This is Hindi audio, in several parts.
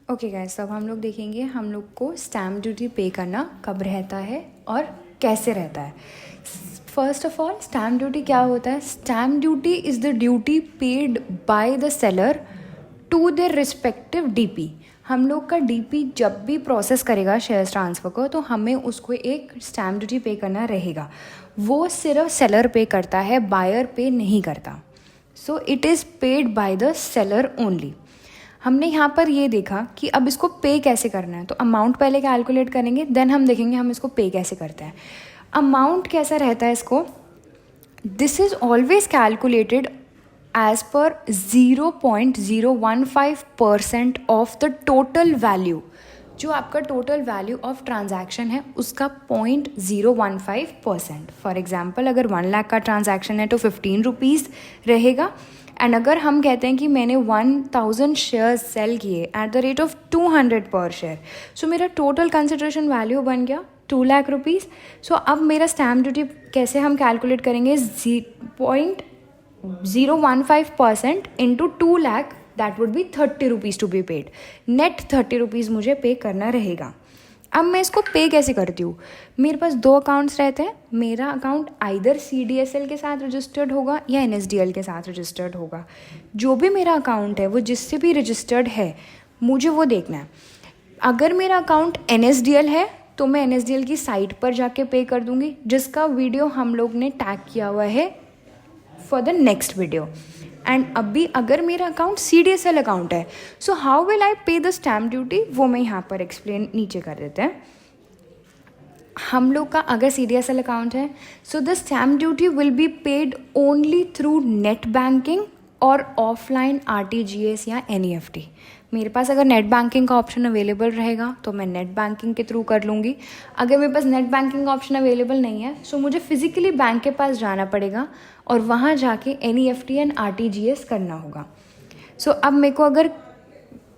ओके गाइस, अब हम लोग देखेंगे हम लोग को स्टैम्प ड्यूटी पे करना कब रहता है और कैसे रहता है। First of all, stamp duty क्या होता है? Stamp duty is the duty paid by the seller to their respective DP. हम लोग का डीपी जब भी प्रोसेस करेगा शेयर्स ट्रांसफ़र को, तो हमें उसको एक स्टैम्प ड्यूटी पे करना रहेगा। वो सिर्फ सेलर पे करता है, बायर पे नहीं करता। So it is paid by the seller only. हमने यहाँ पर ये देखा कि अब इसको पे कैसे करना है, तो अमाउंट पहले कैलकुलेट करेंगे, देन हम देखेंगे हम इसको पे कैसे करते हैं। अमाउंट कैसा रहता है इसको? This is always calculated as per 0.015% of the total value. जो आपका टोटल वैल्यू ऑफ ट्रांजैक्शन है उसका 0.015%। फॉर एग्जाम्पल, अगर 1 लाख का ट्रांजैक्शन है तो 15 रुपीज़ रहेगा। एंड अगर हम कहते हैं कि मैंने 1000 शेयर्स सेल किए एट द रेट ऑफ 200 पर शेयर, सो मेरा टोटल कंसिडरेशन वैल्यू बन गया 2 लाख रुपीज़। सो अब मेरा स्टैम्प ड्यूटी कैसे हम कैलकुलेट करेंगे? 0.015% into 2 lakh, that would be 30 rupees to be paid. Net 30 rupees मुझे पे करना रहेगा। अब मैं इसको पे कैसे करती हूँ? मेरे पास 2 अकाउंट्स रहते हैं। मेरा अकाउंट आइदर CDSL के साथ रजिस्टर्ड होगा या NSDL के साथ रजिस्टर्ड होगा। जो भी मेरा अकाउंट है वो जिससे भी रजिस्टर्ड है, मुझे वो देखना है। अगर मेरा अकाउंट NSDL है तो मैं NSDL की साइट पर जाके पे कर दूँगी, जिसका वीडियो हम लोग ने टैग किया हुआ है for the next video. And अभी अगर मेरा अकाउंट CDSL अकाउंट है, सो हाउ विल आई पे द स्टैम्प ड्यूटी, वो मैं यहाँ पर एक्सप्लेन नीचे कर देते हैं। हम लोग का अगर CDSL अकाउंट है, so the stamp duty will be paid only through net banking और ऑफलाइन RTGS या NEFT। मेरे पास अगर नेट बैंकिंग का ऑप्शन अवेलेबल रहेगा तो मैं नेट बैंकिंग के थ्रू कर लूँगी। अगर मेरे पास नेट बैंकिंग का ऑप्शन अवेलेबल नहीं है, सो मुझे फिजिकली बैंक के पास जाना पड़ेगा और वहाँ जाके NEFT एंड RTGS करना होगा। सो अब मेरे को अगर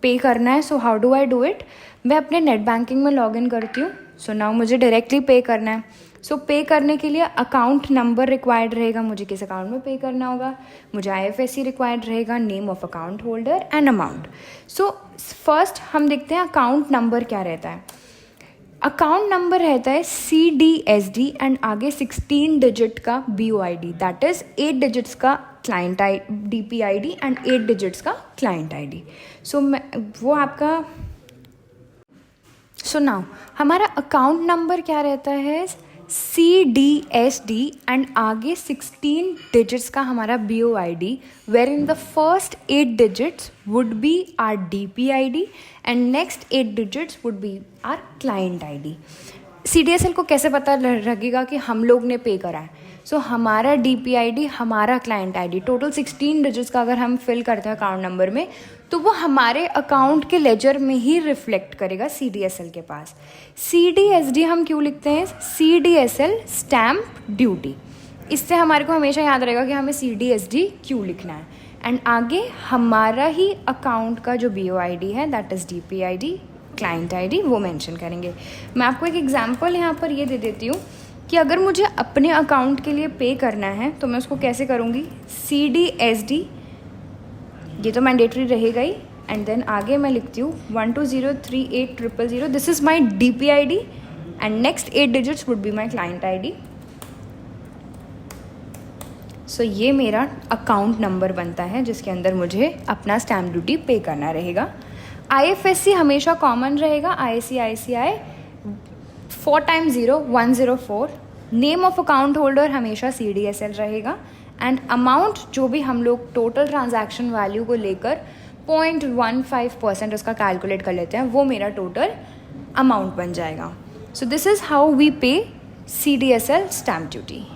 पे करना है, so how do I do it? मैं अपने नेट बैंकिंग में लॉगिन करती हूँ। सो नाउ मुझे डायरेक्टली पे करना है। सो पे करने के लिए अकाउंट नंबर रिक्वायर्ड रहेगा, मुझे किस अकाउंट में पे करना होगा। मुझे IFSC रिक्वायर्ड रहेगा, name of account holder and amount. So first हम देखते हैं अकाउंट नंबर क्या रहता है। अकाउंट नंबर रहता है CDSD एंड आगे 16 डिजिट का BOID, दैट इज़ 8 डिजिट्स का क्लाइंट DPID एंड 8 डिजिट्स का क्लाइंट ID। सो वो आपका नाउ हमारा अकाउंट नंबर क्या रहता है? CDSD एंड आगे 16 डिजिट्स का हमारा BOID, where in the first 8 digits would be our DPID and next 8 digits would be our client ID। CDSL को कैसे पता लगेगा कि हम लोग ने पे करा है? सो हमारा DPID, हमारा क्लाइंट ID, टोटल 16 डिजिट्स का अगर हम फिल करते हैं अकाउंट नंबर में, तो वो हमारे अकाउंट के लेजर में ही रिफ्लेक्ट करेगा CDSL के पास। CDSD हम क्यों लिखते हैं? CDSL stamp duty. इससे हमारे को हमेशा याद रहेगा कि हमें CDSD क्यों लिखना है। एंड आगे हमारा ही अकाउंट का जो BOID है, that is DPID, client ID, वो मेंशन करेंगे। मैं आपको एक एग्जांपल यहाँ पर ये दे देती हूँ कि अगर मुझे अपने अकाउंट के लिए पे करना है तो मैं उसको कैसे करूँगी? CDSD, ये तो मैंडेटरी रहेगा ही। एंड देन आगे मैं लिखती हूँ 1203800, this is my DPID and next 8 digits would be my client ID। सो ये मेरा अकाउंट नंबर बनता है जिसके अंदर मुझे अपना स्टैम्प ड्यूटी पे करना रहेगा। IFSC हमेशा कॉमन रहेगा, ICICI 4x0 104। Name of account holder हमेशा CDSL रहेगा। एंड अमाउंट जो भी हम लोग टोटल ट्रांजैक्शन वैल्यू को लेकर 0.15% उसका कैलकुलेट कर लेते हैं, वो मेरा टोटल अमाउंट बन जाएगा। So this is how we pay CDSL stamp duty.